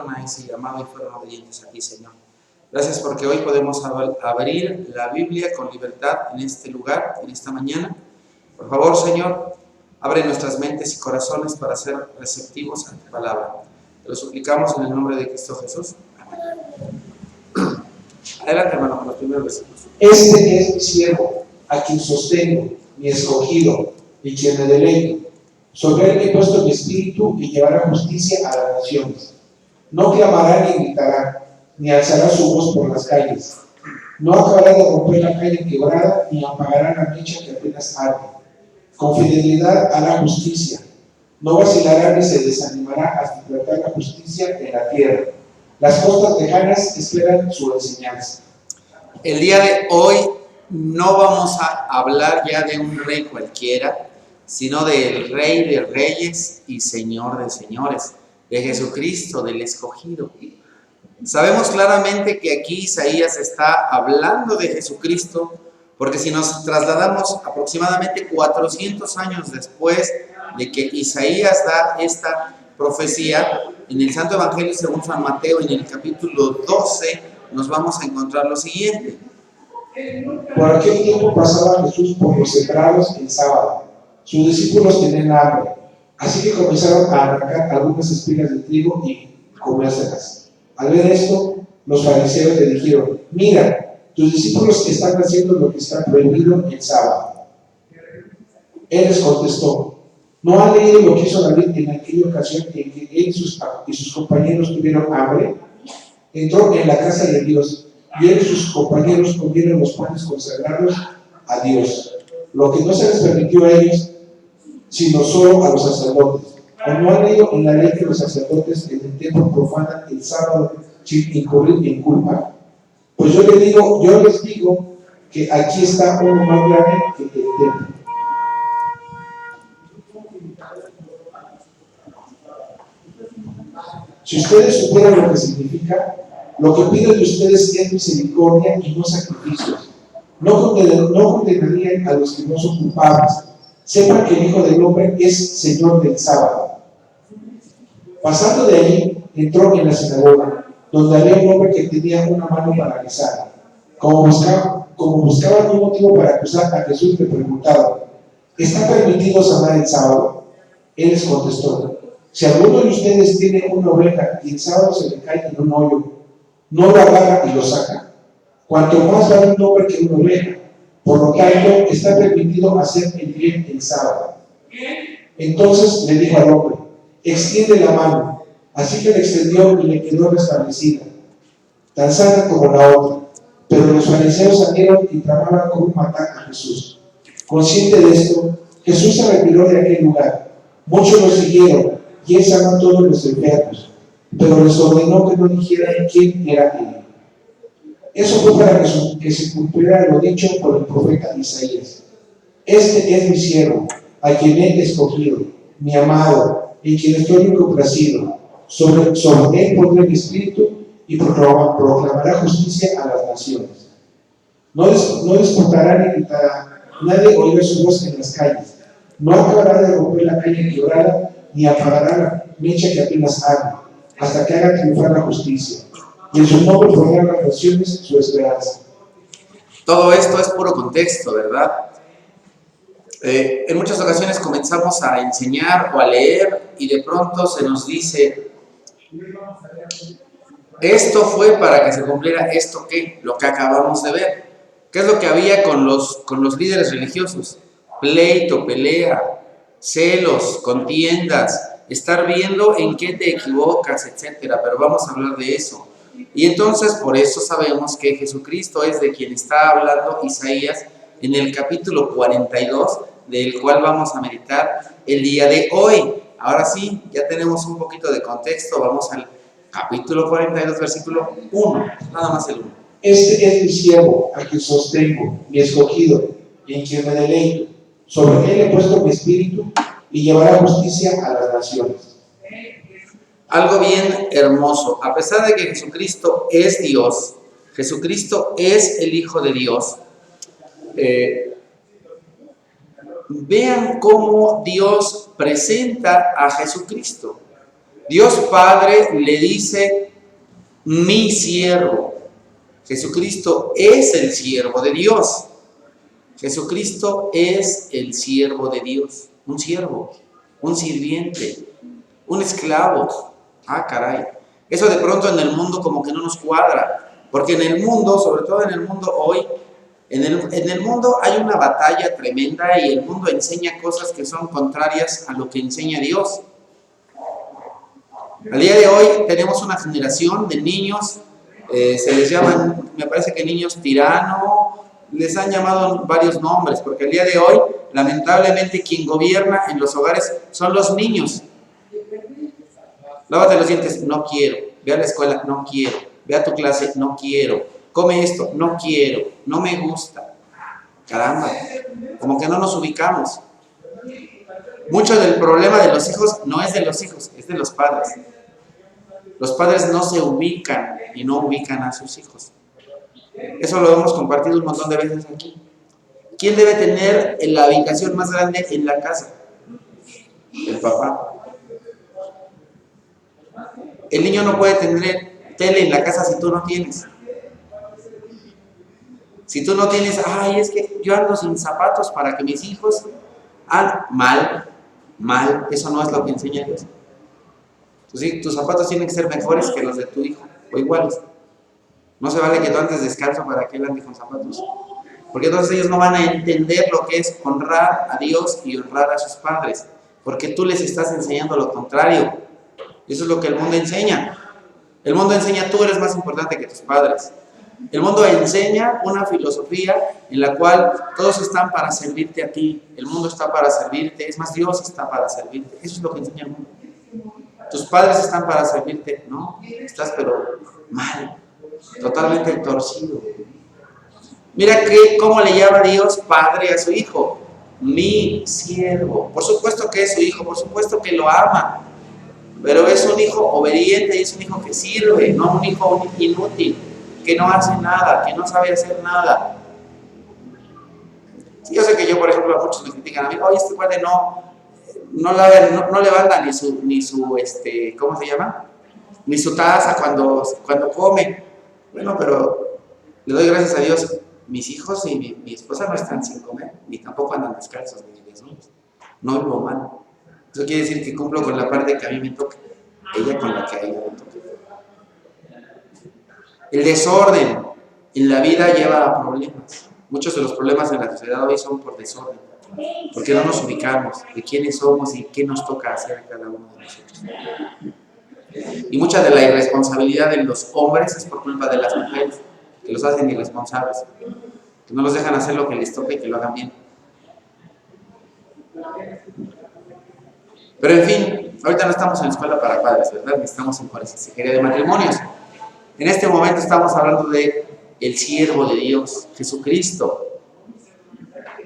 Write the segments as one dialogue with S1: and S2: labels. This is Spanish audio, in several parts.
S1: atendieron a ese llamado y fueron obedientes a ti, Señor. Gracias porque hoy podemos abrir la Biblia con libertad en este lugar, en esta mañana. Por favor, Señor, abre nuestras mentes y corazones para ser receptivos a tu palabra. Te lo suplicamos en el nombre de Cristo Jesús. Amén. Adelante, hermano, con los primeros versículos.
S2: Este es mi siervo, a quien sostengo, mi escogido, y quien me deleito. Sobre él he puesto mi espíritu y llevará justicia a las naciones. No clamará ni gritará, ni alzará su voz por las calles. No acabará de romper la calle quebrada, ni apagará la mecha que apenas arde. Con fidelidad hará justicia. No vacilará ni se desanimará hasta implantar la justicia en la tierra. Las costas lejanas esperan su enseñanza.
S1: El día de hoy no vamos a hablar ya de un rey cualquiera, sino del Rey de Reyes y Señor de Señores, de Jesucristo, del escogido. Sabemos claramente que aquí Isaías está hablando de Jesucristo, porque si nos trasladamos aproximadamente 400 años después de que Isaías da esta profecía, en el Santo Evangelio según San Mateo, en el capítulo 12, nos vamos a encontrar lo siguiente.
S2: Por aquel tiempo pasaba Jesús por los sembrados en sábado. Sus discípulos tenían hambre, así que comenzaron a arrancar algunas espigas de trigo y comérselas. Al ver esto, los fariseos le dijeron: mira, tus discípulos están haciendo lo que está prohibido en sábado. Él les contestó: ¿no han leído lo que hizo David en aquella ocasión en que él y sus compañeros tuvieron hambre? Entró en la casa de Dios y él y sus compañeros comieron los panes consagrados a Dios, lo que no se les permitió a ellos, sino solo a los sacerdotes. ¿O no han leído en la ley que los sacerdotes en el templo profanan el sábado sin incurrir en culpa? Pues yo les digo que aquí está uno más grande que el templo. Si ustedes supieran lo que significa, lo que pido de ustedes es misericordia y no sacrificios. No condenarían a los que no son culpables. Sepan que el Hijo del Hombre es Señor del sábado. Pasando de allí, entró en la sinagoga, donde había un hombre que tenía una mano paralizada. Como buscaban un motivo para acusar a Jesús, le preguntaron: ¿está permitido sanar el sábado? Él les contestó: si alguno de ustedes tiene una oveja y el sábado se le cae en un hoyo, ¿no lo agarra y lo saca? Cuanto más vale un hombre que una oveja. Por lo tanto, está permitido hacer el bien el sábado. Entonces le dijo al hombre: extiende la mano. Así que le extendió y le quedó restablecida, tan sana como la otra. Pero los fariseos salieron y tramaban cómo matar a Jesús. Consciente de esto, Jesús se retiró de aquel lugar. Muchos lo siguieron y él sanó a todos los enfermos, pero les ordenó que no dijeran quién era él. Eso fue para que se cumpliera lo dicho por el profeta Isaías: este es mi siervo, a quien he escogido, mi amado, en quien estoy complacido. Sobre él pondré mi espíritu y proclamará justicia a las naciones. No disputará ni gritará, nadie oirá su voz en las calles. No acabará de romper la calle quebrada, ni apagará la mecha que apenas arde, hasta que haga triunfar la justicia. Y en su nombre pondrán las naciones su esperanza.
S1: Todo esto es puro contexto, ¿verdad? En muchas ocasiones comenzamos a enseñar o a leer y de pronto se nos dice: esto fue para que se cumpliera esto que, lo que acabamos de ver. ¿Qué es lo que había con los líderes religiosos? Pleito, pelea, celos, contiendas, estar viendo en qué te equivocas, etcétera. Pero vamos a hablar de eso. Y entonces por eso sabemos que Jesucristo es de quien está hablando Isaías en el capítulo 42, del cual vamos a meditar el día de hoy. Ahora sí, ya tenemos un poquito de contexto, vamos al capítulo 42, versículo 1, nada más el 1.
S2: Este es mi siervo, a quien sostengo, mi escogido, y en quien me deleito. Sobre él he puesto mi espíritu y llevará justicia a las naciones.
S1: Algo bien hermoso, a pesar de que Jesucristo es Dios, Jesucristo es el Hijo de Dios, vean cómo Dios presenta a Jesucristo. Dios Padre le dice mi siervo. Jesucristo es el siervo de Dios. Jesucristo es el siervo de Dios. Un siervo, un sirviente, un esclavo. Ah, caray. Eso de pronto en el mundo como que no nos cuadra. Porque en el mundo, sobre todo en el mundo hoy, en el mundo hay una batalla tremenda y el mundo enseña cosas que son contrarias a lo que enseña Dios. Al día de hoy tenemos una generación de niños, se les llaman, me parece que niños tirano, les han llamado varios nombres, porque al día de hoy, lamentablemente, quien gobierna en los hogares son los niños. Lávate los dientes, no quiero. Ve a la escuela, no quiero. Ve a tu clase, no quiero. Come esto, no quiero. No me gusta. Caramba, como que no nos ubicamos. Mucho del problema de los hijos no es de los hijos, es de los padres. Los padres no se ubican y no ubican a sus hijos. Eso lo hemos compartido un montón de veces aquí. ¿Quién debe tener la habitación más grande en la casa? El papá. El niño no puede tener tele en la casa si tú no tienes. Si tú no tienes, ay, es que yo ando sin zapatos para que mis hijos mal, eso no es lo que enseña Dios. Tus zapatos tienen que ser mejores que los de tu hijo, o iguales. No se vale que tú andes descalzo para que él ande con zapatos. Porque entonces ellos no van a entender lo que es honrar a Dios y honrar a sus padres. Porque tú les estás enseñando lo contrario. Eso es lo que el mundo enseña. El mundo enseña, tú eres más importante que tus padres. El mundo enseña una filosofía en la cual todos están para servirte a ti. El mundo está para servirte. Es más, Dios está para servirte. Eso es lo que enseña el mundo. Tus padres están para servirte. No, estás pero mal. Totalmente torcido. Mira cómo le llama Dios padre a su hijo. Mi siervo. Por supuesto que es su hijo, por supuesto que lo ama. Pero es un hijo obediente y es un hijo que sirve, no un hijo inútil, que no hace nada, que no sabe hacer nada. Sí, yo sé que yo, por ejemplo, a muchos me critican a mí, oye, este padre no levanta ni su ¿cómo se llama? Ni su taza cuando come. Bueno, pero le doy gracias a Dios. Mis hijos y mi esposa no están sin comer, ni tampoco andan descalzos, ni desnudos. No vivo mal. Eso quiere decir que cumplo con la parte que a mí me toca, ella con la que a ella me toca. El desorden en la vida lleva a problemas. Muchos de los problemas en la sociedad hoy son por desorden, porque no nos ubicamos de quiénes somos y qué nos toca hacer a cada uno de nosotros. Y mucha de la irresponsabilidad de los hombres es por culpa de las mujeres, que los hacen irresponsables, que no los dejan hacer lo que les toca y que lo hagan bien. Pero en fin, ahorita no estamos en la escuela para padres, ¿verdad? Estamos en consejería de matrimonios. En este momento estamos hablando de el siervo de Dios, Jesucristo.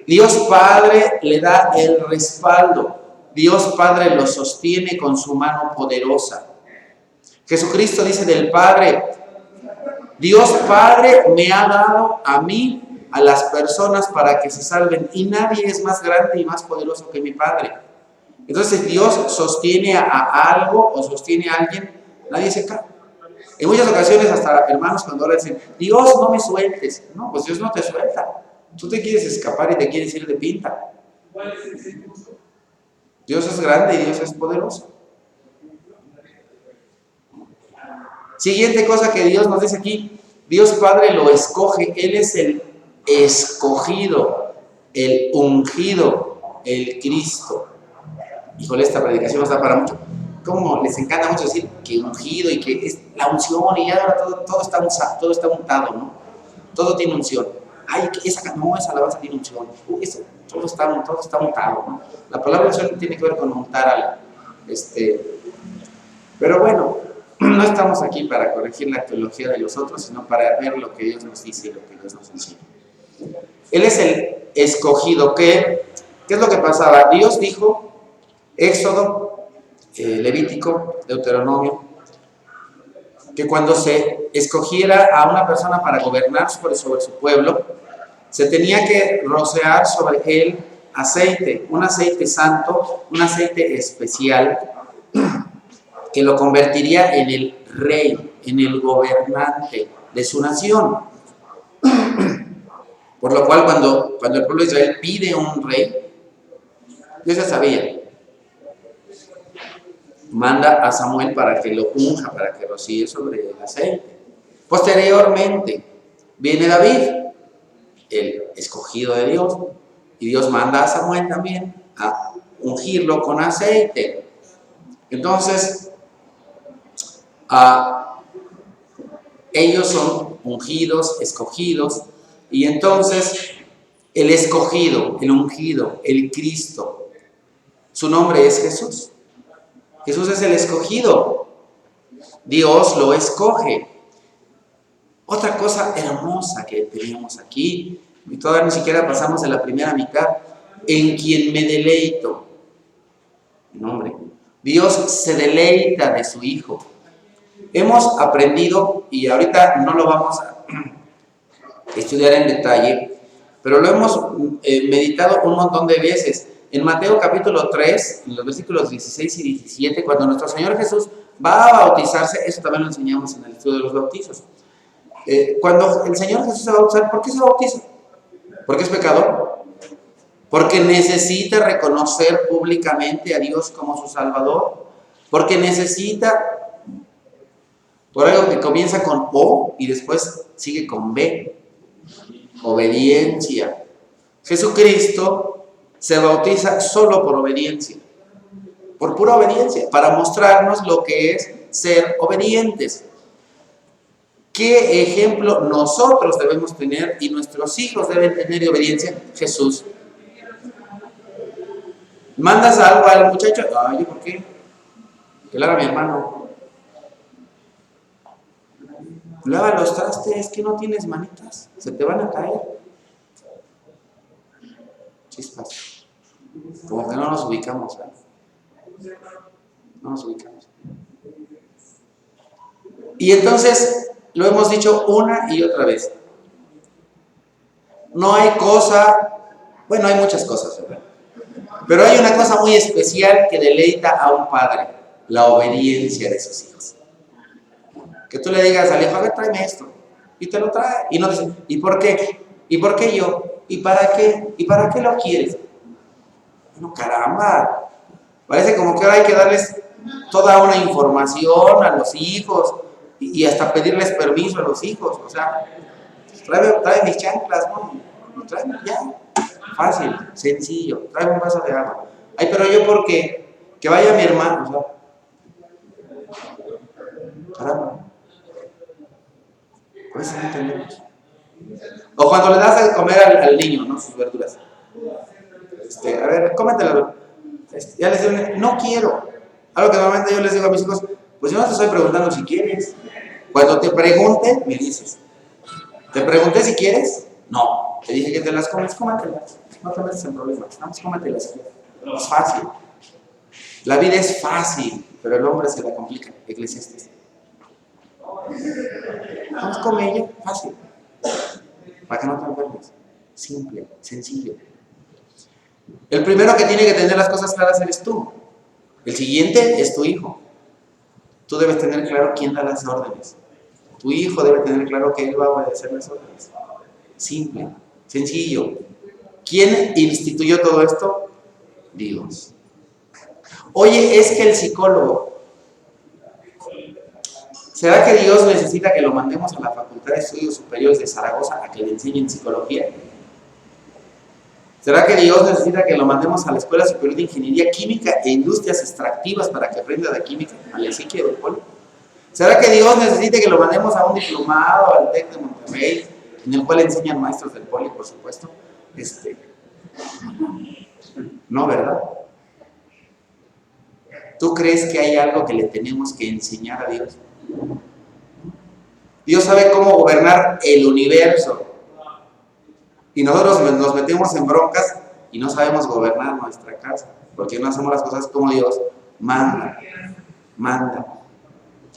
S1: Dios Padre le da el respaldo. Dios Padre lo sostiene con su mano poderosa. Jesucristo dice del Padre, Dios Padre me ha dado a mí, a las personas para que se salven, y nadie es más grande y más poderoso que mi Padre. Entonces Dios sostiene a algo o sostiene a alguien, nadie se cae. En muchas ocasiones hasta hermanos cuando ahora dicen, Dios no me sueltes. No, pues Dios no te suelta. Tú te quieres escapar y te quieres ir de pinta. Dios es grande y Dios es poderoso. Siguiente cosa que Dios nos dice aquí, Dios Padre lo escoge, Él es el escogido, el ungido, el Cristo. Híjole, esta predicación nos da para mucho. ¿Cómo les encanta mucho decir que ungido y que es la unción y ahora todo está untado, ¿no? Todo tiene unción. Ay, esa alabanza tiene unción. Todo está untado, ¿no? La palabra unción tiene que ver con untar Pero bueno, no estamos aquí para corregir la teología de los otros, sino para ver lo que Dios nos dice y lo que Dios nos enseña. Él es el escogido. ¿Qué es lo que pasaba? Dios dijo, Éxodo, Levítico, Deuteronomio, que cuando se escogiera a una persona para gobernar sobre su pueblo, se tenía que rociar sobre él aceite, un aceite santo, un aceite especial, que lo convertiría en el rey, en el gobernante de su nación. Por lo cual, cuando el pueblo de Israel pide un rey, Dios ya sabía. Manda a Samuel para que lo unja, para que rocíe sobre el aceite. Posteriormente, viene David, el escogido de Dios, y Dios manda a Samuel también a ungirlo con aceite. Entonces, ellos son ungidos, escogidos, y entonces el escogido, el ungido, el Cristo, su nombre es Jesús. Jesús es el escogido. Dios lo escoge. Otra cosa hermosa que tenemos aquí, y todavía ni siquiera pasamos de la primera mitad, en quien me deleito. No, hombre, Dios se deleita de su Hijo. Hemos aprendido, y ahorita no lo vamos a estudiar en detalle, pero lo hemos meditado un montón de veces. En Mateo capítulo 3, en los versículos 16 y 17, cuando nuestro Señor Jesús va a bautizarse, eso también lo enseñamos en el estudio de los bautizos. Cuando el Señor Jesús se va a bautizar, ¿por qué se bautiza? ¿Porque es pecador? Porque necesita reconocer públicamente a Dios como su Salvador. Porque necesita, por algo que comienza con O y después sigue con B, obediencia. Jesucristo se bautiza solo por obediencia, por pura obediencia, para mostrarnos lo que es ser obedientes. ¿Qué ejemplo nosotros debemos tener y nuestros hijos deben tener de obediencia? Jesús. ¿Mandas algo al muchacho? Ay, ¿por qué? Que lo haga mi hermano. Lava los trastes, que no tienes manitas, se te van a caer. Chispas. Como que no nos ubicamos, ¿eh? No nos ubicamos. Y entonces, lo hemos dicho una y otra vez. No hay cosa, bueno, hay muchas cosas, ¿verdad? Pero hay una cosa muy especial que deleita a un padre, la obediencia de sus hijos. Que tú le digas al hijo, a ver, tráeme esto, y te lo trae, y no dice, ¿y por qué? ¿Y por qué yo? ¿Y para qué? ¿Y para qué lo quieres? Bueno, caramba, parece como que ahora hay que darles toda una información a los hijos, y hasta pedirles permiso a los hijos, o sea, trae mis chanclas, ¿no? Tráeme ya, fácil, sencillo, tráeme un vaso de agua. Ay, pero yo, ¿por qué? Que vaya mi hermano, o sea, caramba. A veces no entendemos. O cuando le das a comer al niño, ¿no? Sus verduras. A ver, cómetelo. Ya les digo, no quiero. Algo que normalmente yo les digo a mis hijos, pues yo no te estoy preguntando si quieres. Cuando te pregunten, me dices. ¿Te pregunté si quieres? No. Te dije que te las comes, cómetelas. No te metas en problemas. Vamos, cómetelas. Es fácil. La vida es fácil, pero el hombre se la complica. Eclesiastés. Vamos, come ella, fácil. Para que no te enfermes. Simple, sencillo. El primero que tiene que tener las cosas claras eres tú. El siguiente es tu hijo. Tú debes tener claro quién da las órdenes. Tu hijo debe tener claro que él va a obedecer las órdenes. Simple, sencillo. ¿Quién instituyó todo esto? Dios. Oye, es que el psicólogo. ¿Será que Dios necesita que lo mandemos a la Facultad de Estudios Superiores de Zaragoza a que le enseñen psicología? ¿Será que Dios necesita que lo mandemos a la Escuela Superior de Ingeniería Química e Industrias Extractivas para que aprenda de química, al ESIQUI del Poli? ¿Será que Dios necesita que lo mandemos a un diplomado al TEC de Monterrey, en el cual enseñan maestros del Poli, por supuesto? No, ¿verdad? ¿Tú crees que hay algo que le tenemos que enseñar a Dios? Dios sabe cómo gobernar el universo. Y nosotros nos metemos en broncas y no sabemos gobernar nuestra casa, porque no hacemos las cosas como Dios manda.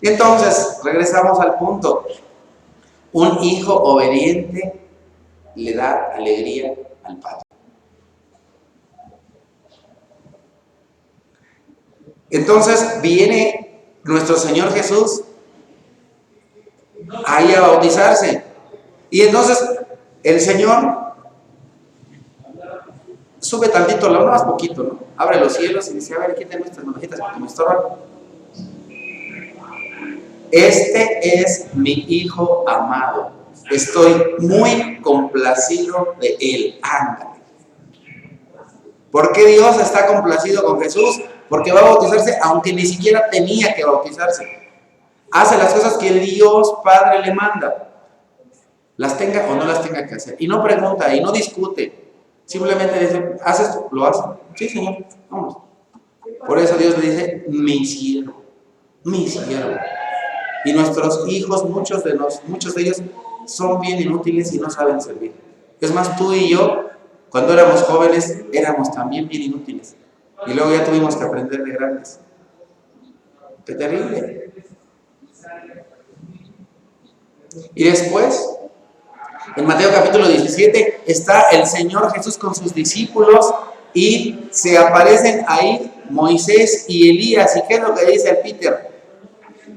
S1: Y entonces, regresamos al punto. Un hijo obediente le da alegría al padre. Entonces viene nuestro Señor Jesús ahí a bautizarse. Y entonces el Señor sube tantito, lo más poquito, ¿no? Abre los cielos y dice, a ver, quiten nuestras manejitas porque me estorban. Este es mi Hijo amado. Estoy muy complacido de Él. Ándale. ¿Por qué Dios está complacido con Jesús? Porque va a bautizarse aunque ni siquiera tenía que bautizarse. Hace las cosas que el Dios Padre le manda. Las tenga o no las tenga que hacer. Y no pregunta y no discute. Simplemente dice, ¿haces esto? ¿Lo hace? Sí, Señor, vamos. Por eso Dios le dice, mi siervo, mi siervo. Y nuestros hijos, muchos de ellos son bien inútiles y no saben servir. Es más, tú y yo, cuando éramos jóvenes, éramos también bien inútiles. Y luego ya tuvimos que aprender de grandes. ¡Qué terrible! Y después, en Mateo capítulo 17, está el Señor Jesús con sus discípulos y se aparecen ahí Moisés y Elías. ¿Y qué es lo que dice el Peter?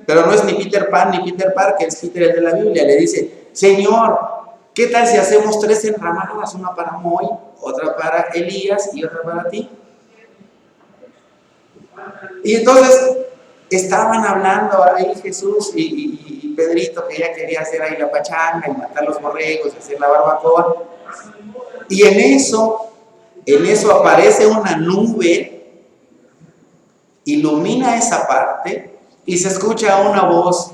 S1: Pero no es ni Peter Pan ni Peter Parker, es Peter el de la Biblia. Le dice, Señor, ¿qué tal si hacemos 3 enramadas? Una para Moy, otra para Elías y otra para ti. Y entonces estaban hablando ahí Jesús y Pedrito, que ya quería hacer ahí la pachanga y matar los borregos y hacer la barbacoa. Y en eso aparece una nube, ilumina esa parte y se escucha una voz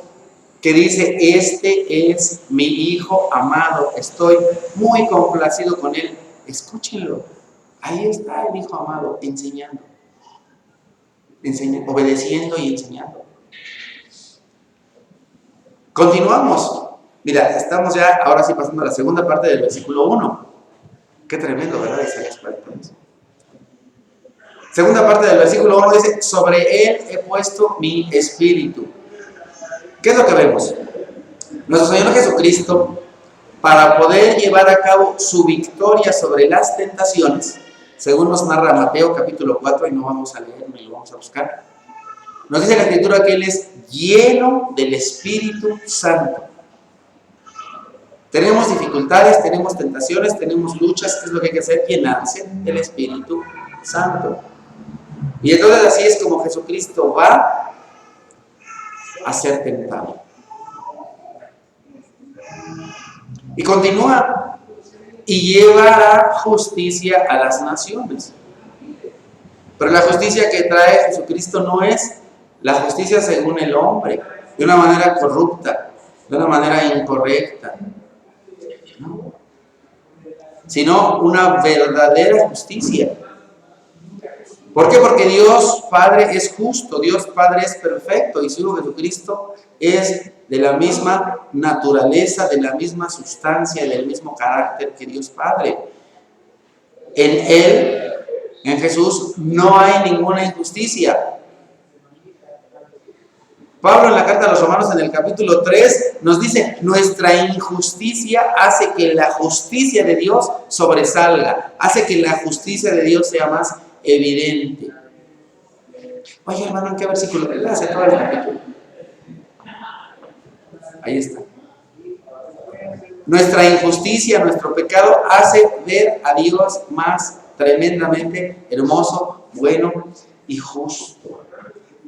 S1: que dice, este es mi Hijo amado, estoy muy complacido con él. Escúchenlo, ahí está el Hijo amado enseñando, obedeciendo y enseñando. Continuamos. Mira, estamos ya ahora sí pasando a la segunda parte del versículo 1. Qué tremendo, ¿verdad? Isaías 42. Segunda parte del versículo 1 dice, sobre él he puesto mi espíritu. ¿Qué es lo que vemos? Nuestro Señor Jesucristo, para poder llevar a cabo su victoria sobre las tentaciones, según nos narra Mateo capítulo 4, y no vamos a leer ni lo vamos a buscar, nos dice la Escritura que Él es lleno del Espíritu Santo. Tenemos dificultades, tenemos tentaciones, tenemos luchas. ¿Qué es lo que hay que hacer? Llenarse del Espíritu Santo. Y entonces así es como Jesucristo va a ser tentado. Y continúa, y llevará justicia a las naciones. Pero la justicia que trae Jesucristo no es la justicia según el hombre, de una manera corrupta, de una manera incorrecta, ¿no? Sino una verdadera justicia. ¿Por qué? Porque Dios Padre es justo, Dios Padre es perfecto y su Hijo Jesucristo es de la misma naturaleza, de la misma sustancia, del mismo carácter que Dios Padre. En Él, en Jesús, no hay ninguna injusticia. Pablo en la carta a los Romanos en el capítulo 3 nos dice, nuestra injusticia hace que la justicia de Dios sobresalga, hace que la justicia de Dios sea más evidente. Oye, hermano, ¿en qué versículo? Él hace todo el capítulo. Ahí está. Nuestra injusticia, nuestro pecado hace ver a Dios más tremendamente hermoso, bueno y justo.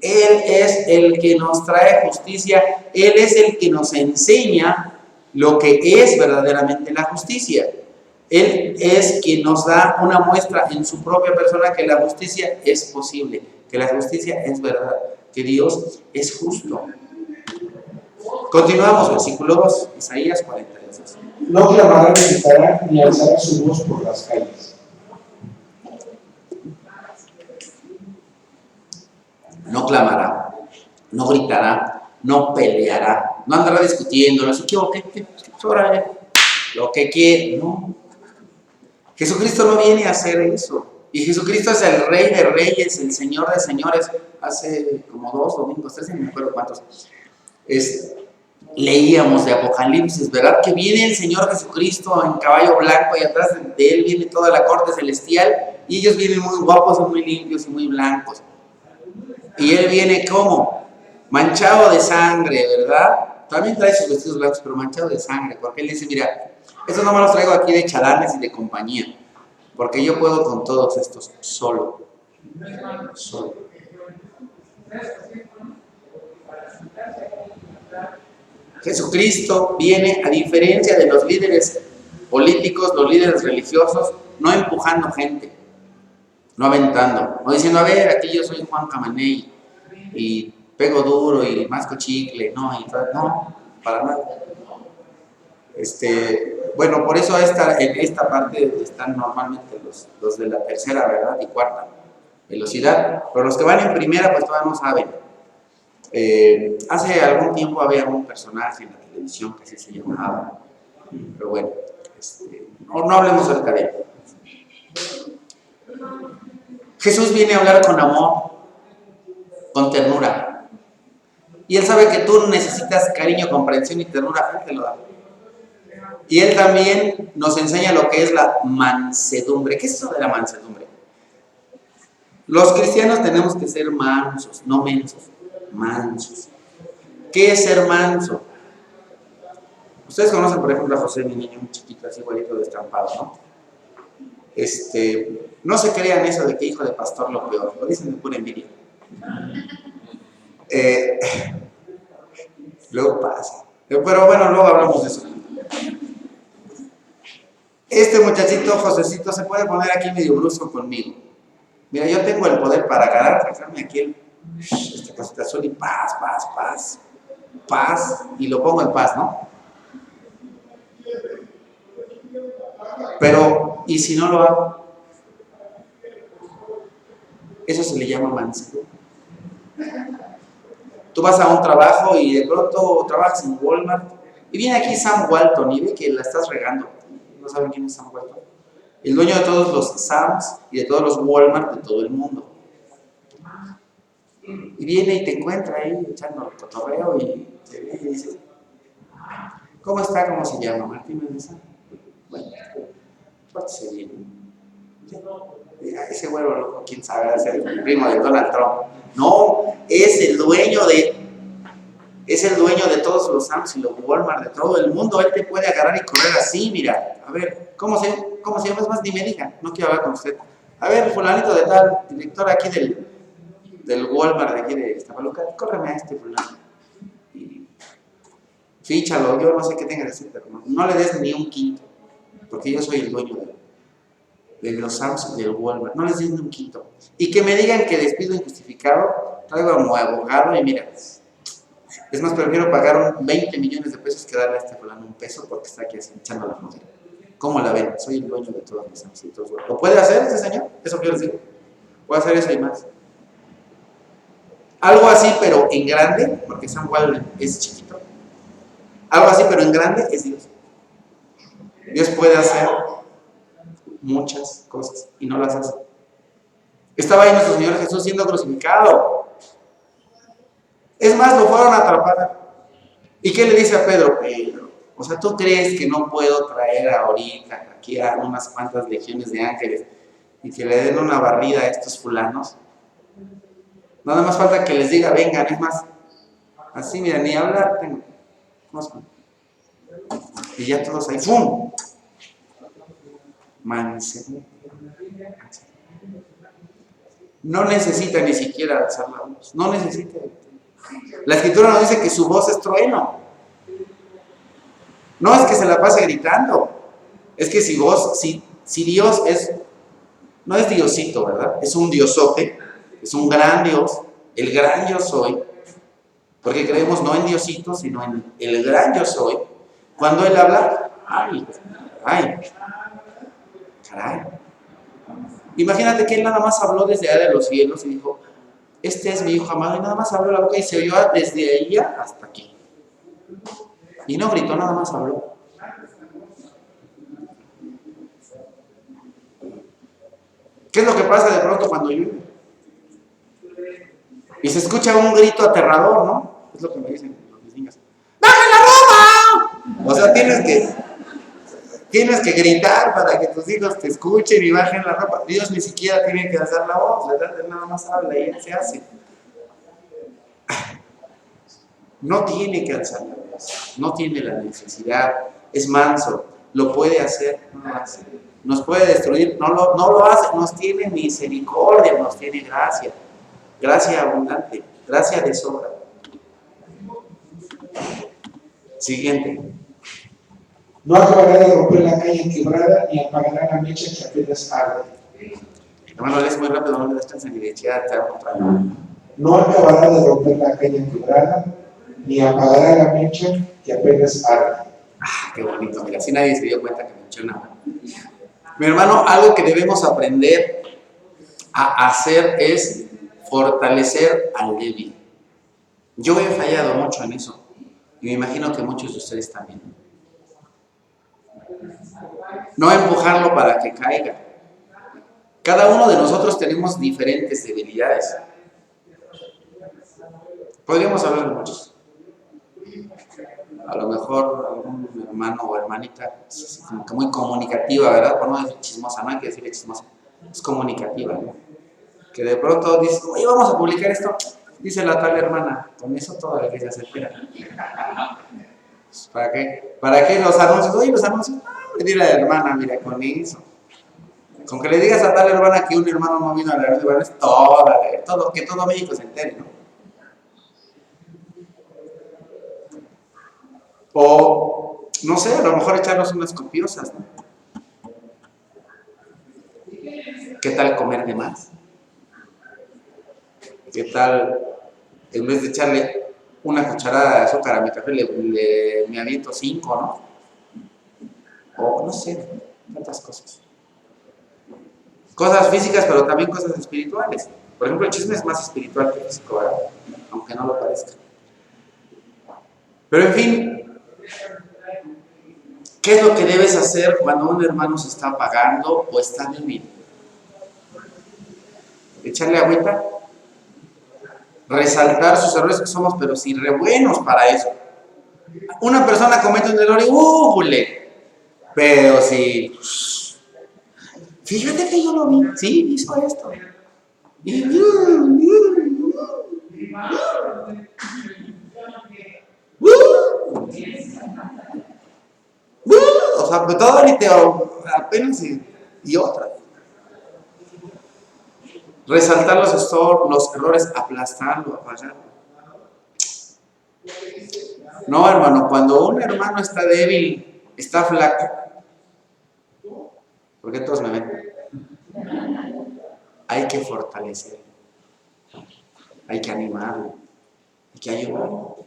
S1: Él es el que nos trae justicia, Él es el que nos enseña lo que es verdaderamente la justicia. Él es quien nos da una muestra en su propia persona que la justicia es posible, que la justicia es verdad, que Dios es justo. Continuamos, versículo 2, Isaías 42.
S2: No clamará ni gritará ni alzará su voz por las calles.
S1: No clamará, no gritará, no peleará, no andará discutiendo, no se equivoque, lo que quiere, no. Jesucristo no viene a hacer eso. Y Jesucristo es el Rey de Reyes, el Señor de Señores. Hace como 2 domingos, 3, no me acuerdo cuántos, leíamos de Apocalipsis, ¿verdad? Que viene el Señor Jesucristo en caballo blanco y atrás de Él viene toda la corte celestial y ellos vienen muy guapos y muy limpios y muy blancos. Y Él viene ¿cómo? manchado de sangre, ¿verdad? También trae sus vestidos blancos, pero manchado de sangre, porque él dice, mira, estos no me los traigo aquí de chalanes y de compañía, porque yo puedo con todos estos solo. Jesucristo viene, a diferencia de los líderes políticos, los líderes religiosos, no empujando gente, no aventando, no diciendo, a ver, aquí yo soy Juan Camaney y pego duro y masco chicle, no, para nada. Bueno, por eso en esta parte están normalmente los de la tercera, ¿verdad? Y cuarta velocidad, pero los que van en primera pues todavía no saben. Hace algún tiempo había un personaje en la televisión que así se llamaba, pero bueno, no hablemos acerca de él. Jesús viene a hablar con amor, con ternura, y Él sabe que tú necesitas cariño, comprensión y ternura, Él te lo da. Y Él también nos enseña lo que es la mansedumbre. ¿Qué es eso de la mansedumbre? Los cristianos tenemos que ser mansos, no mensos, mansos. ¿Qué es ser manso? Ustedes conocen, por ejemplo, a José, mi niño, un chiquito así igualito de estampado, ¿no? No se crean eso de que hijo de pastor lo peor, lo dicen de pura envidia. Luego pasa. Pero bueno, luego hablamos de eso. Este muchachito, Josecito, se puede poner aquí medio brusco conmigo. Mira, yo tengo el poder para sacarme aquí esta cosita azul y paz, y lo pongo en paz, ¿no? Pero, ¿y si no lo hago? Eso se le llama mansedumbre. Tú vas a un trabajo y de pronto trabajas en Walmart y viene aquí Sam Walton y ve que la estás regando. ¿No saben quién es Sam Walton? El dueño de todos los Sams y de todos los Walmart de todo el mundo. Y viene y te encuentra ahí echando el cotorreo y te ve y dice, ¿cómo está? ¿Cómo se llama? Martín Mendoza. Bueno, pórtese bien. Ese güero loco, quién sabe, es el primo de Donald Trump. No, es el dueño de todos los Sams y los Walmart de todo el mundo. Él te puede agarrar y correr así, mira. A ver, ¿cómo se llama? Es más, ni me diga, no quiero hablar con usted. A ver, fulanito de tal, director aquí del Walmart de aquí de Iztapaluca, córreme a este fulano. Y fíchalo, yo no sé qué tenga que decir, pero no le des ni un quinto, porque yo soy el dueño de los Sams y del Walmart. No les des ni un quinto. Y que me digan que despido injustificado, traigo a mi abogado y mira, es más, prefiero pagar 20 millones de pesos que darle a este fulano un peso porque está aquí así, echando la frontera. ¿Cómo la ven? Soy el dueño de todos mis Sams y todos. ¿Lo puede hacer ese señor? Eso quiero decir. Puede hacer eso y más. Algo así, pero en grande, porque Sam Walton es chiquito. Algo así, pero en grande, es Dios. Dios puede hacer muchas cosas y no las hace. Estaba ahí nuestro Señor Jesús siendo crucificado. Es más, lo fueron a atrapar. ¿Y qué le dice a Pedro? Pedro, o sea, ¿tú crees que no puedo traer ahorita aquí a unas cuantas legiones de ángeles y que le den una barrida a estos fulanos? Nada más falta que les diga, vengan, es más, así, mira, ni hablar tengo. Y ya todos ahí, ¡fum! Mansedumbre. No necesita ni siquiera alzar la voz, no necesita. La Escritura nos dice que su voz es trueno. No es que se la pase gritando, es que si Dios no es Diosito, ¿verdad? Es un Diosote, es un gran Dios, el gran yo soy, porque creemos no en Diosito, sino en el gran yo soy. Cuando Él habla, caray. Imagínate que Él nada más habló desde allá de los cielos y dijo, este es mi hijo amado, y nada más abrió la boca y se oyó desde ella hasta aquí. Y no gritó, nada más habló. ¿Qué es lo que pasa de pronto cuando llueve? Y se escucha un grito aterrador, ¿no? Es lo que me dicen mis niñas. ¡Baja la ropa! O sea, tienes que gritar para que tus hijos te escuchen y bajen la ropa. Dios ni siquiera tiene que alzar la voz, ¿verdad? Él nada más habla y Él se hace. no tiene que alzar la voz, no tiene la necesidad, es manso, lo puede hacer, no lo hace. Nos puede destruir, no lo hace, nos tiene misericordia, nos tiene gracia, gracia abundante, gracia de sobra. Siguiente.
S2: No acabará de romper la caña quebrada ni apagará la mecha que apenas arde.
S1: Hermano, lees muy rápido, no le descansen ni de echar, te hago otra vez.
S2: No acabará de romper la caña quebrada ni apagará la mecha que apenas arde.
S1: Ah, qué bonito, mira, así nadie se dio cuenta que me eché una mano. Mi hermano, algo que debemos aprender a hacer es fortalecer al débil. Yo he fallado mucho en eso y me imagino que muchos de ustedes también. No empujarlo para que caiga. Cada uno de nosotros tenemos diferentes debilidades. Podríamos hablar de muchos. A lo mejor algún hermano o hermanita es como que muy comunicativa, ¿verdad? Por no decir chismosa, no hay que decirle chismosa. Es comunicativa, ¿no? Que de pronto dice, oye, vamos a publicar esto. Dice la tal hermana, con eso toda la iglesia se espera. ¿Para qué? ¿Para qué los anuncios? Oye, los anuncios. No, dile a la hermana, mira, con eso. Con que le digas a tal hermana que un hermano no vino a la reunión, es que todo México se entere, ¿no? O, no sé, a lo mejor echarnos unas copiosas, ¿no? ¿Qué tal comer de más? ¿Qué tal, en vez de echarle una cucharada de azúcar a mi café, me aviento 5, ¿no? O, no sé, tantas cosas. Cosas físicas, pero también cosas espirituales. Por ejemplo, el chisme es más espiritual que físico, ¿verdad? Aunque no lo parezca. Pero en fin, ¿qué es lo que debes hacer cuando un hermano se está apagando o está débil? Echarle agüita, resaltar sus errores, que somos pero sí re buenos para eso. Una persona comete un error y ¡ule! Pero si fíjate que yo lo vi, sí, hizo esto. O sea, pero todo ni te apenas y otra. Resaltar los errores, aplastarlo, apagarlo. No, hermano, cuando un hermano está débil, está flaco. ¿Por qué todos me ven? Hay que fortalecerlo. Hay que animarlo. Hay que ayudarlo.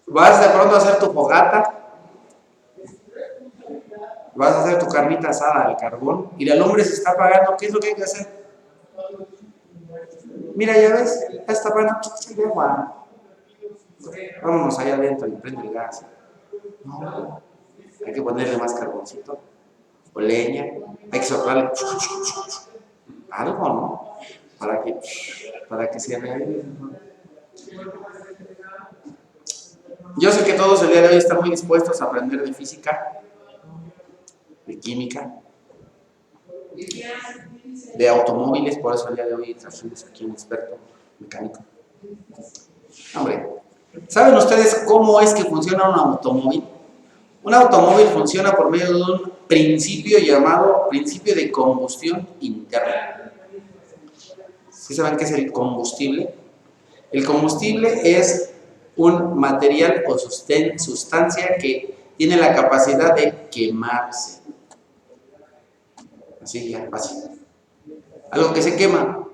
S1: Vas de pronto a hacer tu fogata. Vas a hacer tu carnita asada al carbón y el hombre se está apagando. ¿Qué es lo que hay que hacer? Mira, ya ves, ya está apagando. Échale agua. Vámonos allá adentro y prende el gas. No, hay que ponerle más carboncito o leña. Hay que soplarle algo, ¿no? Para que se reavive. Yo sé que todos el día de hoy están muy dispuestos a aprender de física, de química, de automóviles, por eso el día de hoy trajimos aquí un experto mecánico. Hombre, ¿saben ustedes cómo es que funciona un automóvil? Un automóvil funciona por medio de un principio llamado principio de combustión interna. ¿Sí saben qué es el combustible? El combustible es un material o sustancia que tiene la capacidad de quemarse. Así ya, fácil. Algo que se quema.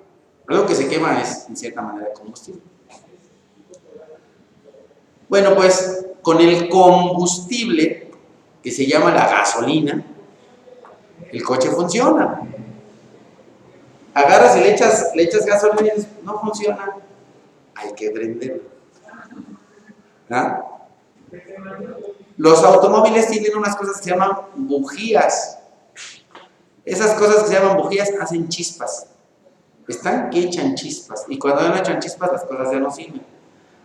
S1: Algo que se quema es, en cierta manera, combustible. Bueno, pues, con el combustible, que se llama la gasolina, el coche funciona. Agarras y le echas gasolina y dices, no funciona. Hay que prenderlo. ¿Ah? Los automóviles tienen unas cosas que se llaman bujías. Esas cosas que se llaman bujías hacen chispas. Están que echan chispas. Y cuando no echan chispas, las cosas ya no sirven.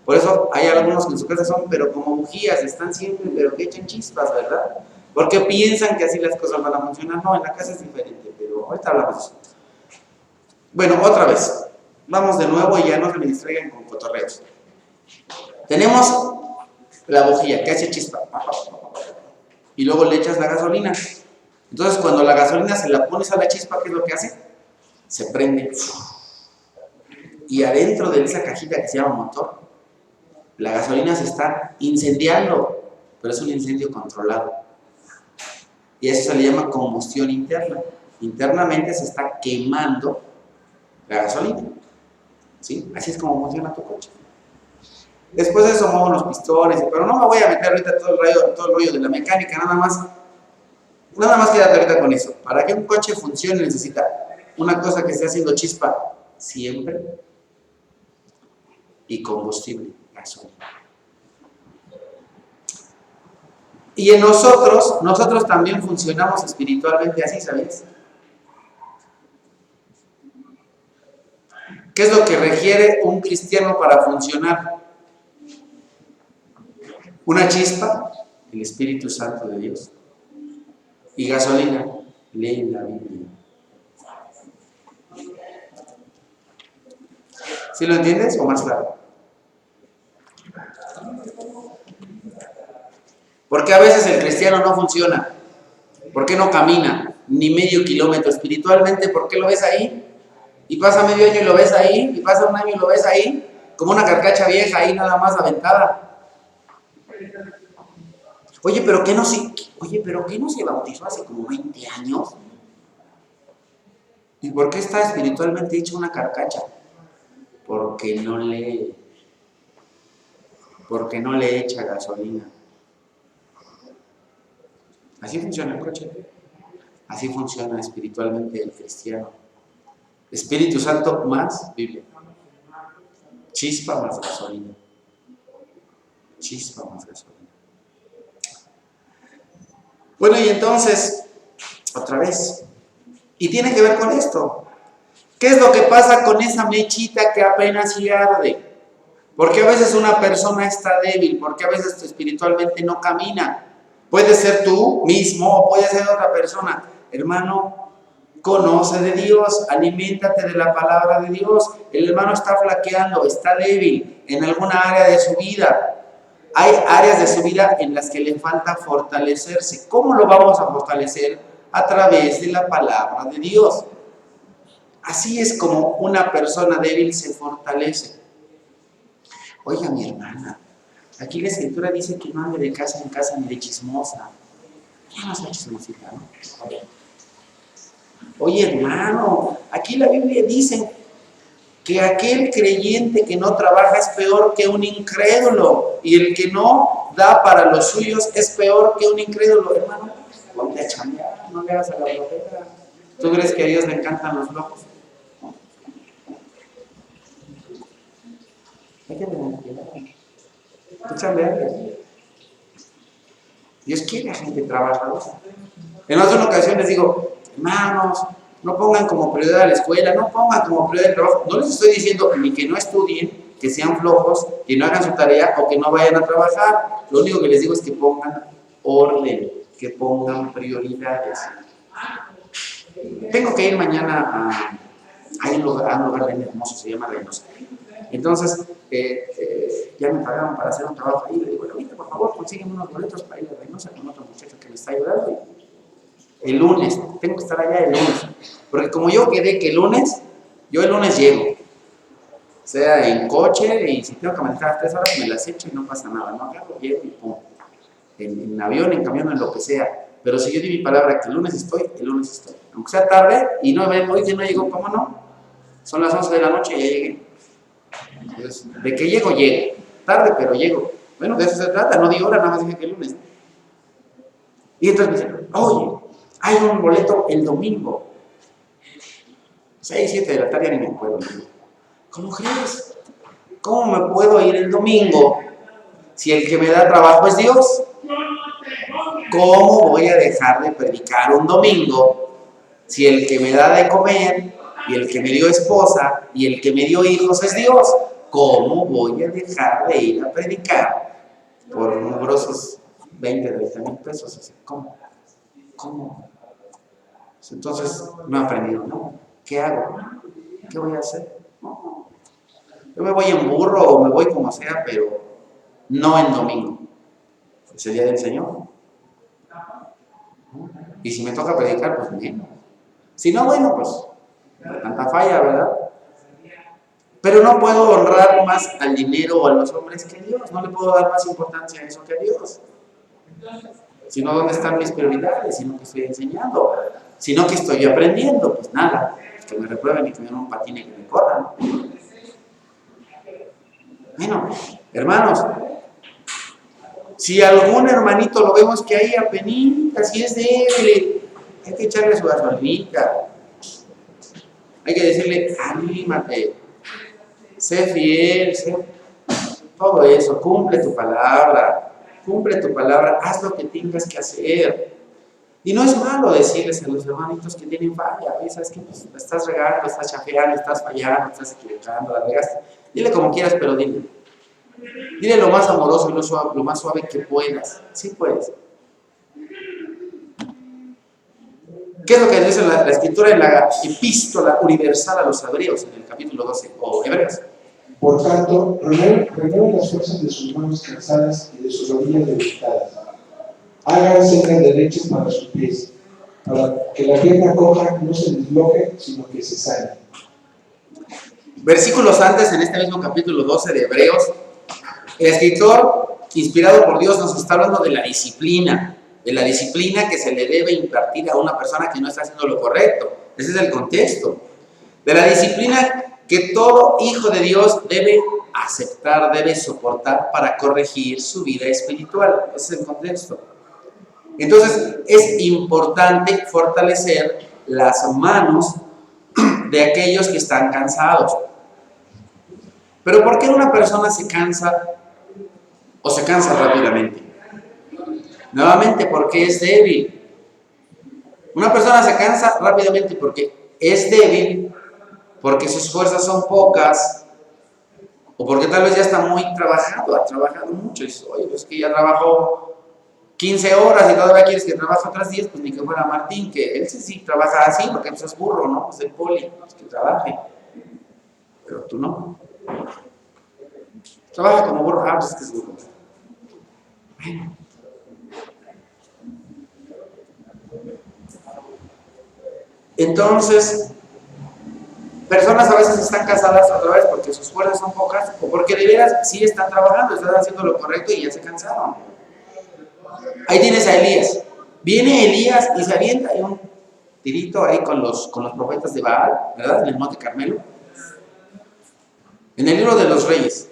S1: Por eso hay algunos que en su casa son, pero como bujías, están siempre, pero que echan chispas, ¿verdad? Porque piensan que así las cosas van a funcionar. No, en la casa es diferente, pero ahorita hablamos de eso. Bueno, otra vez. Vamos de nuevo y ya no se me distraigan con cotorreos. Tenemos la bujía que hace chispa. Y luego le echas la gasolina. Entonces cuando la gasolina se la pones a la chispa, ¿qué es lo que hace? Se prende. Y adentro de esa cajita que se llama motor, la gasolina se está incendiando, pero es un incendio controlado. Y eso se le llama combustión interna. Internamente se está quemando la gasolina. ¿Sí? Así es como funciona tu coche. Después de eso muevo los pistones, pero no me voy a meter ahorita todo el rollo de la mecánica, nada más quédate ahorita con eso. Para que un coche funcione necesita una cosa que esté haciendo chispa siempre y combustible, gasolina. Y en nosotros también funcionamos espiritualmente así, ¿sabes? ¿Qué es lo que requiere un cristiano para funcionar? Una chispa, el Espíritu Santo de Dios. Y gasolina, lee la Biblia. ¿Sí lo entiendes o más claro? ¿Por qué a veces el cristiano no funciona? ¿Por qué no camina ni medio kilómetro espiritualmente? ¿Por qué lo ves ahí? Y pasa medio año y lo ves ahí, y pasa un año y lo ves ahí, como una carcacha vieja ahí nada más aventada. Oye, pero ¿qué no se bautizó hace como 20 años? ¿Y por qué está espiritualmente hecha una carcacha? Porque no le echa gasolina. Así funciona el coche. Así funciona espiritualmente el cristiano. Espíritu Santo más Biblia. Chispa más gasolina. Chispa más gasolina. Bueno, y entonces, otra vez, y tiene que ver con esto. ¿Qué es lo que pasa con esa mechita que apenas si arde? Porque a veces una persona está débil, porque a veces espiritualmente no camina. Puede ser tú mismo o puede ser otra persona. Hermano, conoce de Dios, aliméntate de la palabra de Dios. El hermano está flaqueando, está débil en alguna área de su vida. Hay áreas de su vida en las que le falta fortalecerse. ¿Cómo lo vamos a fortalecer? A través de la palabra de Dios. Así es como una persona débil se fortalece. Oiga, mi hermana, aquí la escritura dice que no ande de casa en casa ni de chismosa. Ya no sea chismosita, ¿no? Oye, hermano, aquí la Biblia dice que aquel creyente que no trabaja es peor que un incrédulo, y el que no da para los suyos es peor que un incrédulo. Hermano, ponte a chambear, no le hagas a la flojera. ¿Tú crees que a Dios le encantan los flojos? Hay que tener cuidado. Tú chambearle. Dios quiere a gente trabajadora. En otras ocasiones digo, hermanos, no pongan como prioridad la escuela, no pongan como prioridad el trabajo. No les estoy diciendo ni que no estudien, que sean flojos, que no hagan su tarea o que no vayan a trabajar. Lo único que les digo es que pongan orden, que pongan prioridades. Tengo que ir mañana a un lugar bien hermoso, se llama Reynosa. Entonces, ya me pagaron para hacer un trabajo ahí. Le digo, ahorita por favor consígueme unos boletos para ir a Reynosa con otro muchacho que me está ayudando. El lunes, tengo que estar allá el lunes. Porque como yo quedé que el lunes llego. Sea en coche, y si tengo que manejar las 3 horas, me las echo y no pasa nada. No agarro, llego y pum. En avión, en camión, en lo que sea. Pero si yo di mi palabra que el lunes estoy, el lunes estoy. Aunque sea tarde, y no hoy que no llego, ¿cómo no? Son las 11 de la noche y ya llegué. Entonces, de que llego. Tarde, pero llego. Bueno, de eso se trata, no digo hora, nada más dije que el lunes. Y entonces me dicen, oye, hay un boleto el domingo. 6, 7 de la tarde, ni me acuerdo. ¿Cómo crees? ¿Cómo me puedo ir el domingo si el que me da trabajo es Dios? ¿Cómo voy a dejar de predicar un domingo si el que me da de comer y el que me dio esposa y el que me dio hijos es Dios? ¿Cómo voy a dejar de ir a predicar por numerosos 20 mil pesos? ¿Cómo? Entonces no he aprendido, ¿no? ¿Qué hago? ¿Qué voy a hacer? No. Yo me voy en burro o me voy como sea, pero no en domingo. Es el día del Señor. Y si me toca predicar, pues menos. Si no, bueno, pues no hay tanta falla, ¿verdad? Pero no puedo honrar más al dinero o a los hombres que a Dios. No le puedo dar más importancia a eso que a Dios. Sino, ¿dónde están mis prioridades? Sino que estoy enseñando. Sino que estoy aprendiendo. Pues nada, que me reprueben y que me den un patín y que me corran. Bueno, hermanos, si algún hermanito lo vemos que hay apenitas, si es débil, hay que echarle su gasolinita. Hay que decirle, anímate, sé fiel, todo eso, cumple tu palabra, haz lo que tengas que hacer. Y no es malo decirles a los hermanitos que tienen falla, ¿sabes qué? Pues, la estás regando, estás chafeando, estás fallando, estás equivocando, la regaste. Dile como quieras, pero dile. Dile lo más amoroso y lo más suave que puedas. Sí puedes. ¿Qué es lo que dice la escritura en la epístola universal a los hebreos, en el capítulo 12, o hebreos?
S2: Por tanto, renueven las fuerzas de sus manos cansadas y de sus rodillas debilitadas. Hagan sendas derechas para sus pies, para que la pierna coja no se desloje, sino que se sane.
S1: Versículos antes, en este mismo capítulo 12 de Hebreos, el escritor, inspirado por Dios, nos está hablando de la disciplina que se le debe impartir a una persona que no está haciendo lo correcto. Ese es el contexto. De la disciplina que todo hijo de Dios debe aceptar, debe soportar para corregir su vida espiritual. Ese es el contexto. Entonces, es importante fortalecer las manos de aquellos que están cansados. Pero ¿por qué una persona se cansa o se cansa rápidamente? Nuevamente, porque es débil. Una persona se cansa rápidamente porque es débil, porque sus fuerzas son pocas, o porque tal vez ya está muy trabajado, ha trabajado mucho. Y dice, oye, pues que ya trabajó 15 horas y todavía quieres que trabaje otras 10, pues ni que fuera Martín, que él sí trabaja así, porque pues es burro, ¿no? Pues el poli, pues que trabaje. Pero tú no. Trabaja como burro, pues es que es burro. Bueno. Entonces, personas a veces están casadas otra vez porque sus fuerzas son pocas o porque de veras sí están trabajando, están haciendo lo correcto y ya se cansaron. Ahí tienes a Elías. Viene Elías y se avienta ahí un tirito ahí con los profetas de Baal, ¿verdad? En el Monte Carmelo. En el libro de los Reyes.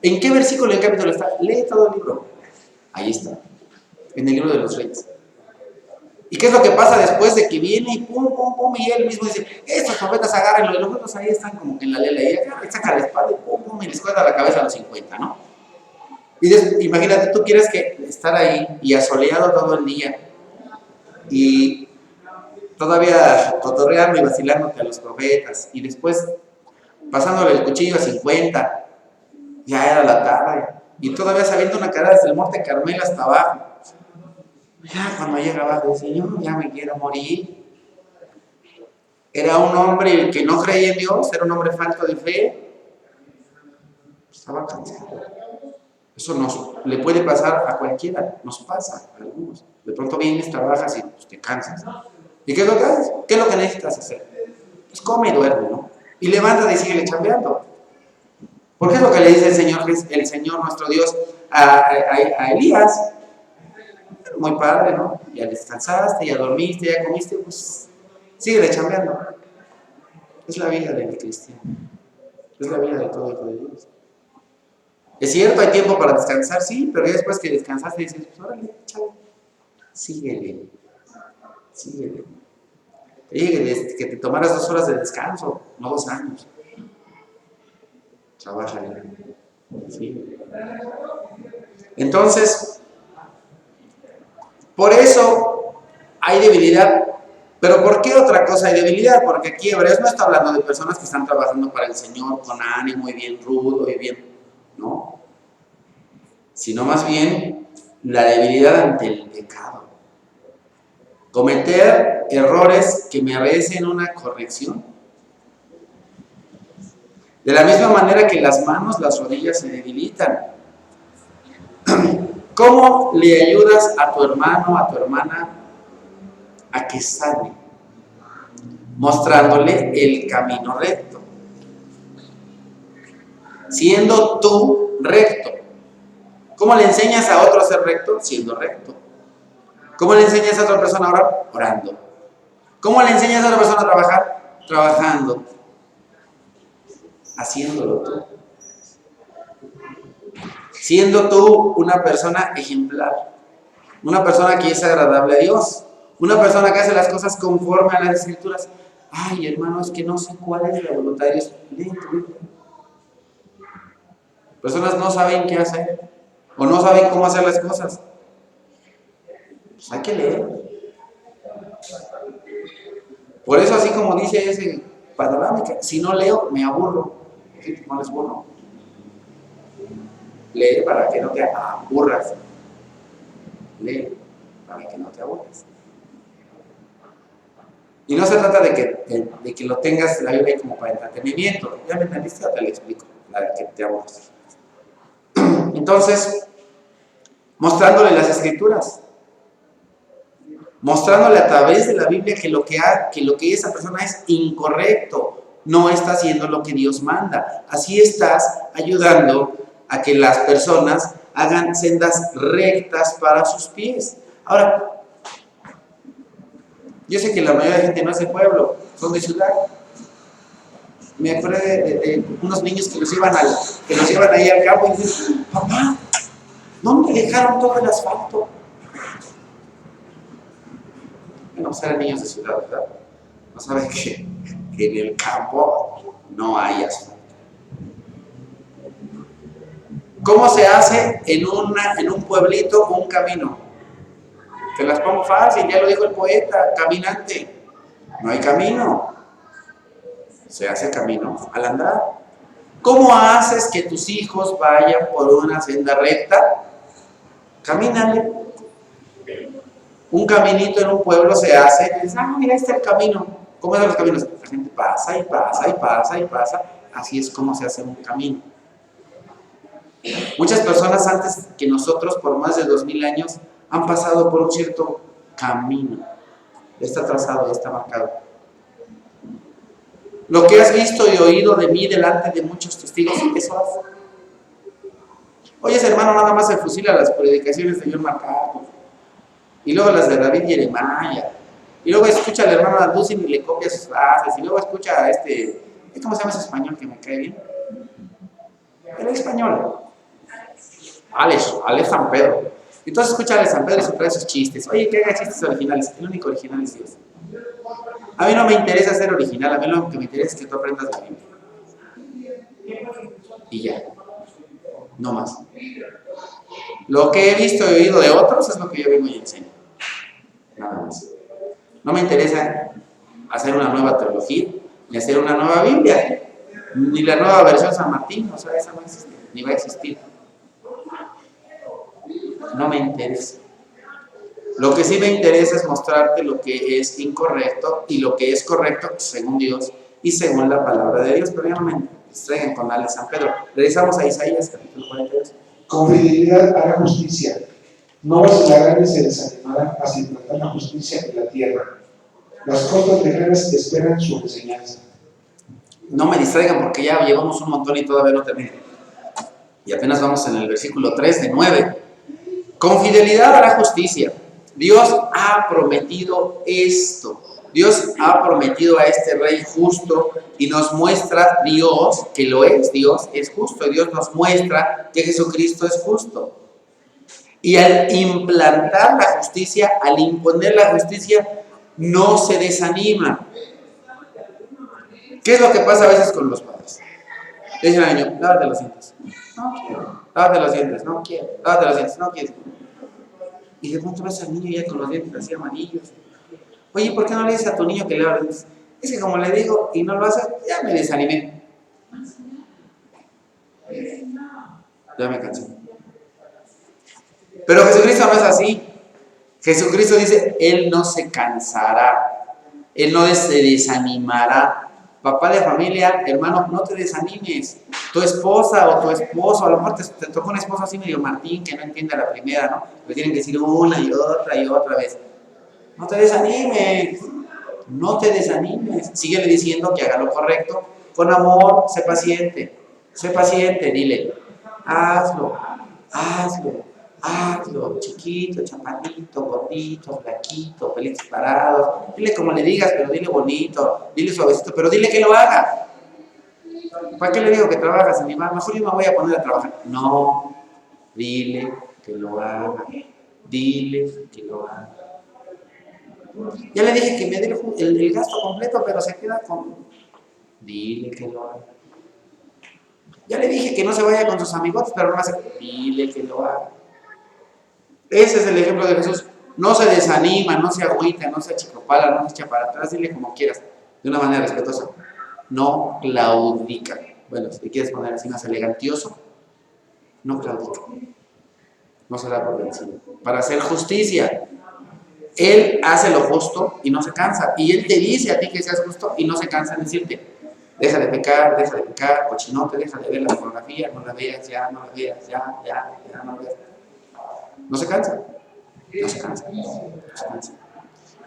S1: ¿En qué versículo y en qué capítulo está? Lee todo el libro. Ahí está. En el libro de los Reyes. ¿Y qué es lo que pasa después de que viene y pum, pum, pum, y él mismo dice, estos profetas agárrenlo, y los otros ahí están como que en la lela, y acá saca la espada y pum, pum, y les cuesta la cabeza a los 50, ¿no? Y imagínate, tú quieres que estar ahí y asoleado todo el día, y todavía cotorreando y vacilándote a los profetas, y después pasándole el cuchillo a 50, ya era la tarde, y todavía sabiendo una carrera desde el Monte Carmelo hasta abajo. Ya cuando llega abajo dice, yo ya me quiero morir. Era un hombre que no creía en Dios, era un hombre falto de fe. Estaba cansado. Eso le puede pasar a cualquiera, nos pasa a algunos. De pronto vienes, trabajas y pues, te cansas. ¿Y qué es lo que haces? ¿Qué es lo que necesitas hacer? Pues come y duerme, ¿no? Y levántate y síguele chambeando. Porque es lo que le dice el Señor nuestro Dios a Elías. Muy padre, ¿no? Ya descansaste, ya dormiste, ya comiste, pues síguele chambeando. Es la vida del cristiano. Es la vida de todo hijo de Dios. Es cierto, hay tiempo para descansar, sí, pero ya después que descansaste dices, pues órale, chavo, síguele. Te dije que te tomaras 2 horas de descanso, no 2 años. Trabájale. Sí. Entonces, por eso hay debilidad. ¿Pero por qué otra cosa hay debilidad? Porque aquí Hebreos no está hablando de personas que están trabajando para el Señor con ánimo y bien rudo y bien, ¿no? Sino más bien la debilidad ante el pecado. Cometer errores que merecen una corrección. De la misma manera que las manos, las rodillas se debilitan. ¿Cómo le ayudas a tu hermano, a tu hermana, a que sane? Mostrándole el camino recto. Siendo tú recto. ¿Cómo le enseñas a otro a ser recto? Siendo recto. ¿Cómo le enseñas a otra persona a orar? Orando. ¿Cómo le enseñas a otra persona a trabajar? Trabajando. Haciéndolo tú. Siendo tú una persona ejemplar. Una persona que es agradable a Dios. Una persona que hace las cosas conforme a las Escrituras. Ay, hermano, es que no sé cuál es la voluntad de Dios. Lee tu Biblia. Personas no saben qué hacer. O no saben cómo hacer las cosas. Pues hay que leer. Por eso, así como dice ese panorámica, si no leo, me aburro. ¿No les burro? Lee para que no te aburras. Lee para que no te aburras. Y no se trata de que lo tengas la Biblia como para entretenimiento. ¿Ya me entendiste? Ya te lo explico. La de que te aburras. Entonces, mostrándole las Escrituras. Mostrándole a través de la Biblia que lo que esa persona es incorrecto. No está haciendo lo que Dios manda. Así estás ayudando a que las personas hagan sendas rectas para sus pies. Ahora, yo sé que la mayoría de gente no es de pueblo, son de ciudad. Me acuerdo de unos niños que los llevan ahí al campo y dicen, papá, ¿dónde dejaron todo el asfalto? Bueno, pues eran niños de ciudad, ¿verdad? No saben que en el campo no hay asfalto. ¿Cómo se hace en un pueblito un camino? Te las pongo fácil, ya lo dijo el poeta, caminante. No hay camino. Se hace camino al andar. ¿Cómo haces que tus hijos vayan por una senda recta? Camínale. Un caminito en un pueblo se hace y dices, mira, ahí está el camino. ¿Cómo son los caminos? La gente pasa y pasa y pasa y pasa. Así es como se hace un camino. Muchas personas antes que nosotros, por más de 2000 años, han pasado por un cierto camino. Ya está trazado, ya está marcado. Lo que has visto y oído de mí delante de muchos testigos, eso hace. Oyes, hermano, nada más se fusila las predicaciones de John MacArthur. Y luego las de David Jeremiah. Y luego escucha al hermano Anducin y le copia sus frases. Y luego escucha a ¿cómo se llama ese español que me cae bien? El español. Alex San Pedro. Entonces escucha a Alex San Pedro y se trae sus chistes. Oye, que haga chistes originales. El único original es Dios. A mí no me interesa ser original. A mí lo que me interesa es que tú aprendas la Biblia. Y ya. No más. Lo que he visto y oído de otros es lo que yo vengo y enseño. Nada más. No me interesa hacer una nueva teología, ni hacer una nueva Biblia, ni la nueva versión San Martín. O sea, esa no existe, ni va a existir. No me interesa. Lo que sí me interesa es mostrarte lo que es incorrecto y lo que es correcto según Dios y según la palabra de Dios. Pero ya no me distraigan con Alex San Pedro. Regresamos a Isaías capítulo 42.
S2: Con fidelidad hará justicia. No vacilarán ni se desanimarán hasta implantar la justicia en la tierra. Las costas lejanas esperan su enseñanza.
S1: No me distraigan porque ya llevamos un montón y todavía no termino. Y apenas vamos en el versículo 3 de 9. Con fidelidad hará justicia. Dios ha prometido esto. Dios ha prometido a este rey justo y nos muestra Dios que lo es. Dios es justo y Dios nos muestra que Jesucristo es justo. Y al implantar la justicia, al imponer la justicia, no se desanima. ¿Qué es lo que pasa a veces con los padres? Le dicen al niño, lávate los dientes. No quiero. Lávate los dientes. No quiero. Lávate los dientes. No quiero. Y de pronto ves al niño ya con los dientes así amarillos. Oye, ¿por qué no le dices a tu niño que lave los dientes? Es que como le digo y no lo hace, ya me desanimé. Ya me cansé. Pero Jesucristo no es así. Jesucristo dice, Él no se cansará. Él no se desanimará papá de familia, hermano, no te desanimes. Tu esposa o tu esposo, a lo mejor te tocó una esposa así medio Martín, que no entiende a la primera, ¿no? Le tienen que decir una y otra vez. No te desanimes, no te desanimes. Síguele diciendo que haga lo correcto, con amor, sé paciente, dile, hazlo, chiquito, chaparrito, gordito, flaquito, feliz parados. Dile como le digas, pero dile bonito, dile suavecito, pero dile que lo haga. ¿Para qué le digo que trabajas, animal? Mejor yo me voy a poner a trabajar. No, dile que lo haga, dile que lo haga. Ya le dije que me dé el gasto completo, pero se queda con... Dile que lo haga. Ya le dije que no se vaya con sus amigos, pero no hace... Dile que lo haga. Ese es el ejemplo de Jesús. No se desanima, no se agüita, no se achicopala, no se echa para atrás, dile como quieras, de una manera respetuosa. No claudica. Bueno, si te quieres poner así más elegantioso, no claudica. No se da por vencido. Para hacer justicia, Él hace lo justo y no se cansa. Y Él te dice a ti que seas justo y no se cansa en decirte, deja de pecar, cochinote, deja de ver la pornografía, no la veas, ya, no la veas, ya, no la veas. No se cansa.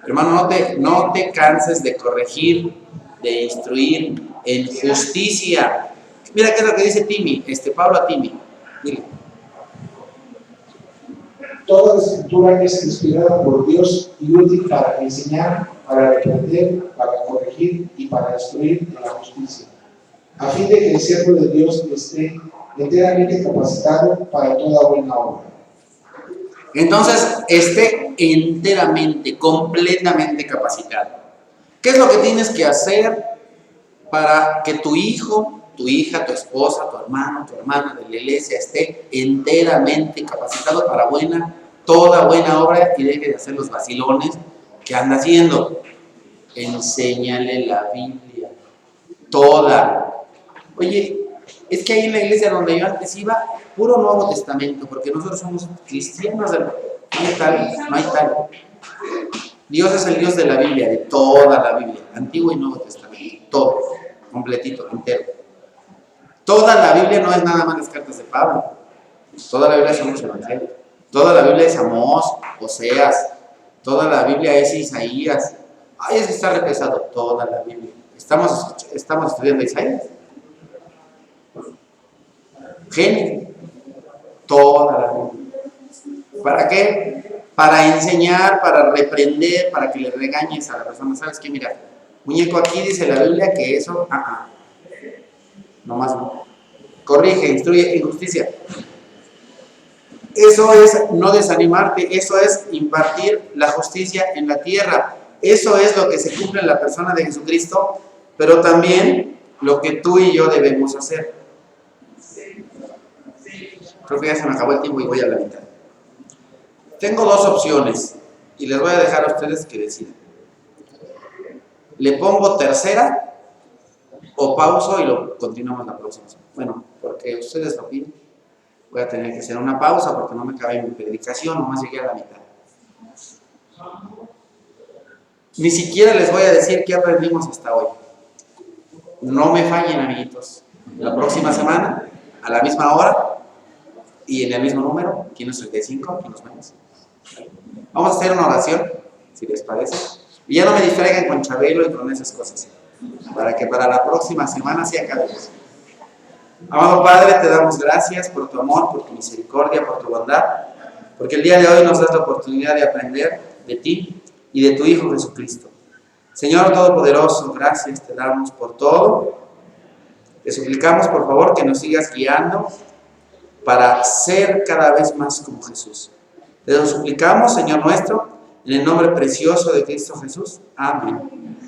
S1: Hermano, no te canses de corregir, de instruir en justicia. Mira qué es lo que dice Pablo a Timi. Dile.
S2: Toda la escritura es inspirada por Dios y útil para enseñar, para reprender, para corregir y para instruir en la justicia, a fin de que el siervo de Dios esté enteramente capacitado para toda buena obra.
S1: Entonces, esté enteramente, completamente capacitado. ¿Qué es lo que tienes que hacer para que tu hijo, tu hija, tu esposa, tu hermano, tu hermana de la iglesia esté enteramente capacitado para toda buena obra y deje de hacer los vacilones que anda haciendo? Enséñale la Biblia, toda. Oye, es que ahí en la iglesia donde yo antes iba, puro Nuevo Testamento, porque nosotros somos cristianos, no hay tal. Dios es el Dios de la Biblia, de toda la Biblia, Antiguo y Nuevo Testamento, todo, completito, entero. Toda la Biblia no es nada más las cartas de Pablo, toda la Biblia son los evangelios, toda la Biblia es Amós, Oseas, toda la Biblia es Isaías. Ay, es que está repesado, toda la Biblia. Estamos estudiando Isaías, Génesis, toda la Biblia. ¿Para qué? Para enseñar, para reprender, para que le regañes a la persona. ¿Sabes qué? Mira, muñeco, aquí dice la Biblia que eso, nomás no. Corrige, instruye en justicia. Eso es no desanimarte, eso es impartir la justicia en la tierra. Eso es lo que se cumple en la persona de Jesucristo, pero también lo que tú y yo debemos hacer. Creo que ya se me acabó el tiempo y voy a la mitad. Tengo dos opciones y les voy a dejar a ustedes que decidan. ¿Le pongo tercera o pauso y lo continuamos la próxima? Bueno, porque ustedes lo piden. Voy a tener que hacer una pausa porque no me cabe mi predicación, nomás llegué a la mitad. Ni siquiera les voy a decir qué aprendimos hasta hoy. No me fallen, amiguitos. La próxima semana, a la misma hora y en el mismo número, 535, aquí nos vemos. Vamos a hacer una oración, si les parece. Y ya no me distraigan con Chabelo y con esas cosas, para que para la próxima semana sí acabemos. Amado Padre, te damos gracias por tu amor, por tu misericordia, por tu bondad, porque el día de hoy nos das la oportunidad de aprender de ti y de tu Hijo Jesucristo. Señor Todopoderoso, gracias te damos por todo. Te suplicamos, por favor, que nos sigas guiando para ser cada vez más como Jesús. Te lo suplicamos, Señor nuestro, en el nombre precioso de Cristo Jesús. Amén.